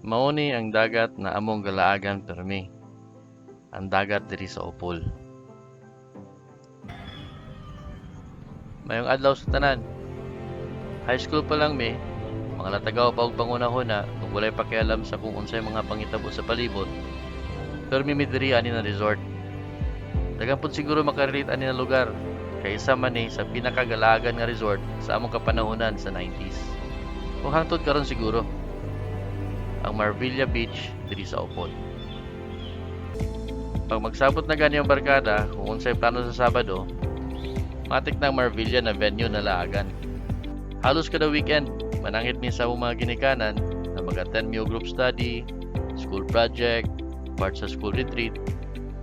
Mao ni ang dagat na among galaagan permi, ang dagat diri sa Opol. Mayong adlaw sa tanan. High school pa lang mi, mga natagaw pa og pangunahuna ug walay pakialam sa kung unsay mga pangitabo sa palibot. Pero mi diri ani na resort. Dagan pud siguro makarelate ani na lugar kay isa man ni sa pinakagalaagan nga resort sa among kapanahunan sa 90s. O hangtod karon siguro ang Marvilla Beach diri sa Opol. Pag magsabot na gani ang barkada kung unsay plano sa Sabado, matik na ang Marvilla na venue na laagan. Halos kada weekend, manangit mi sa mga ginikanan na mag-attend mi og group study, school project, part sa school retreat,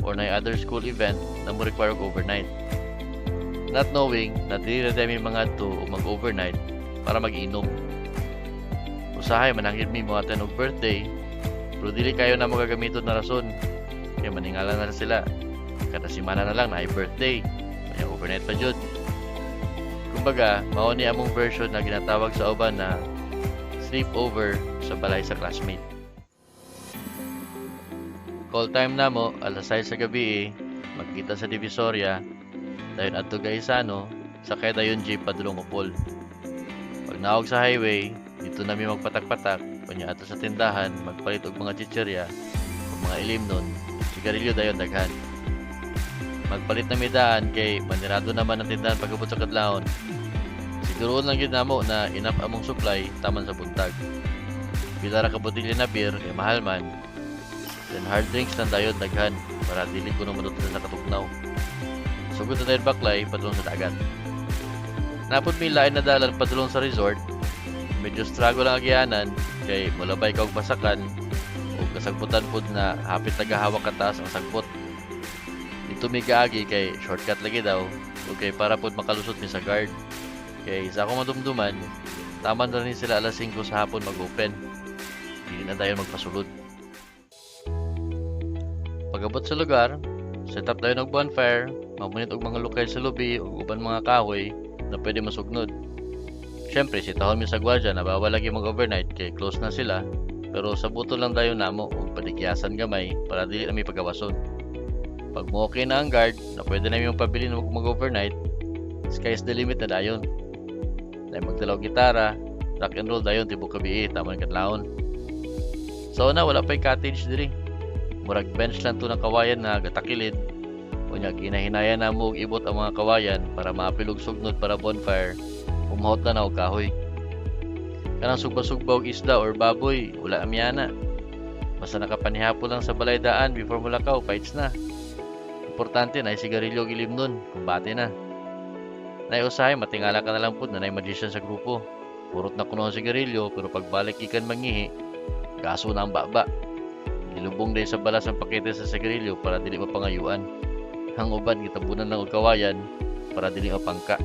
or na other school event na mo require og overnight. Not knowing na dili na mi mga adto o mag-overnight para mag-inom. Usahay manangit mi mo attend og birthday, pero dili kayo na magagamiton na rason. Kaya maningala na sila. Kada semana na lang na ay birthday. May overnight pa jud. Kumbaga, mao ni among version na ginatawag sa uban na sleepover sa balay sa classmate. Call time namo alas 6 sa gabi, magkita sa Divisoria, dayon adto Gaisano, sakay dayon jeep padulong Opol. Pag naog sa highway, dito nami magpatak-patak, kunya ato sa tindahan, magpalit og mga chichirya, o mga ilimnon, sigarilyo dayon daghan. Magpalit na midaan kay manirado naman ang tindahan pagabot sa kadlawon. Siguroon lang yun namo na enough among supply taman sa buntag. Bila ra ka botelya na beer kay mahal man. Then hard drinks lang dayon daghan para dili ko na matutulog na katugnaw. Sugod na dayon baklay padulong sa dagat. Napod mi lain na dalan padulong sa resort. Medyo struggle ang agyanan kay mulabay ka og basakan o kasagputan pud na hapit nagahawak ka taas ang sagbot. Dito mi kaagi kay shortcut lagi daw o kay para pud makalusot mi sa guard. Kay sa akong madumduman, taman na rin sila alas 5 sa hapon mag-open. Hindi na tayo magpasulod. Pagabot sa lugar, set up tayo ng bonfire, mamunit og mga lokal sa lobby o uban mga kahoy na pwede masugnod. Siyempre, sitahon mi sa gwardiya na bawal lagi mag-overnight kay close na sila, pero sa buto lang tayo namo og padigyasan gamay para dili na may pagawason. Pag mo okay na ang guard na pwede na yung pabili mag-overnight, sky's the limit na dayon. Dahil magdalaw gitara, rock and roll dayon tibok gabi tamang kadlawon. So na wala pa'y cottage diri. Murag bench lang to ng kawayan na gatakilid. Unya ginahinayan na mo og ibot ang mga kawayan para maapilog sugnod para bonfire. Umahot na og kahoy. Kanang sugba-sugba og isda or baboy, wala amyana. Basta nakapanihapon lang sa balay daan before mulakaw, fights na. Importante na sigarilyo og ilimnon kung bati na. Naiusahay, matingala ka na lang po na magician sa grupo. Purot na kuno ang sigarilyo, pero pagbalik ikan mangihi, gaso na ang baba. Ilubong dahil sa balas ang pakete sa sigarilyo para dili mapangayuan. Ang uban, gitabunan lang og kawayan para dili mapangka.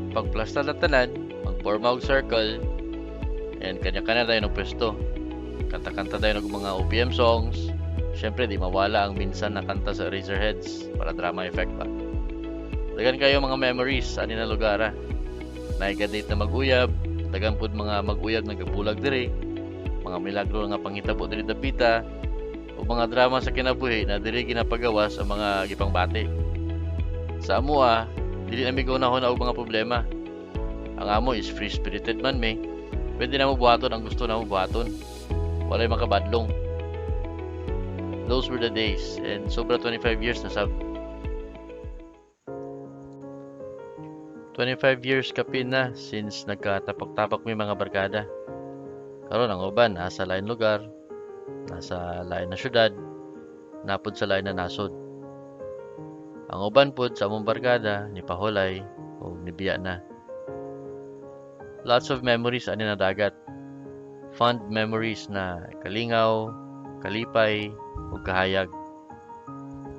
Pagplasta na tanan, magporma og circle, and kanya-kanya tayo ng pwesto. Kanta-kanta tayo ng mga OPM songs. Siyempre, di mawala ang minsan na kanta sa Razorheads para drama effect pa. Dagan kayo mga memories ani na lugar. Naigadate na mag-uyab, dagan pud mga mag-uyab nagabulag diri, mga milagro nga pangitabo diri dapita, o mga drama sa kinabuhi na diri ginapagawas ang mga gipangbati. Sa amoa, dili na migunahon og mga problema. Ang amo is free-spirited man me. Pwede na mo buhaton ang gusto na mo buhaton. Walay makabadlong. Those were the days, and sobra 25 years na sab. 25 years kapin na since nagkatapak-tapak may mga barkada. Karon ang uban nasa lain lugar, nasa lain na syudad, napod sa lain na nasod. Ang uban pod sa among barkada ni pahulay o ni biya na. Lots of memories ani na dagat. Fond memories na kalingaw, kalipay, ug kahayag.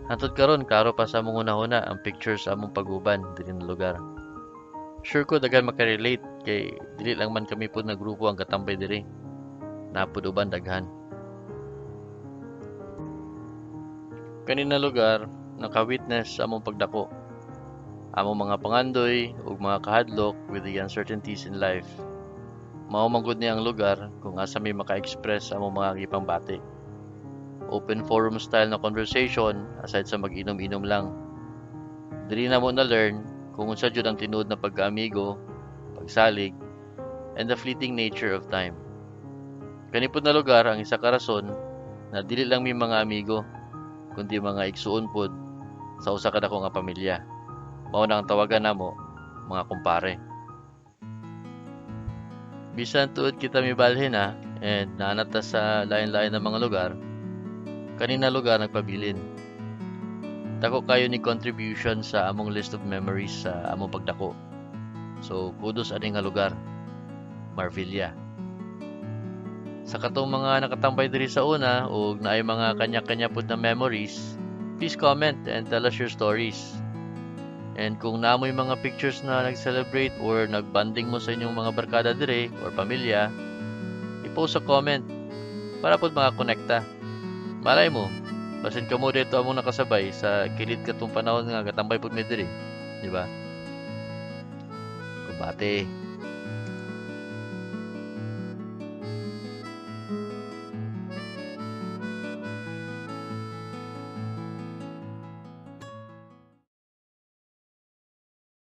Hantod karon klaro pa sa among una-una ang pictures sa among paguban diri na lugar. Sure ko dagan makarelate kay dili lang man kami pud na grupo ang katambay diri. Napud uban daghan. Kanina lugar naka-witness sa among pagdako. Among mga pangandoy ug mga kahadlok with the uncertainties in life. Mao man gud niya ang lugar kung asa may maka-express ang mga gipangbati. Open forum style na conversation aside sa mag-inom-inom lang. Dili na mo na-learn kung unsa jud ang tinuod na pagkaamigo, pagsalig, and the fleeting nature of time. Kani pud na lugar ang isa ka rason na dili lang may mga amigo, kundi mga igsuon pod sa usa ka dako nga pamilya. Mao na ang tawagan namo mga kumpare. Bisan tuod kita mibalhin and naanata sa lain-lain na mga lugar, kanina lugar nagpabilin. Dako kayo ni contribution sa among list of memories sa among pagdako. So kudos ani nga lugar, Marvilla. Sa katong mga nakatambay diri sa una ug naay mga kanya-kanya pud na memories, please comment and tell us your stories. And kung naamoy mga pictures na nag-celebrate or nag-bonding mo sa inyong mga barkada dire or pamilya, i-post sa comment para pud makakonekta. Malay mo, basin ka mo dito among nakasabay sa kilid katong panahon nga katambay pud mi diri, di ba? Kumbate.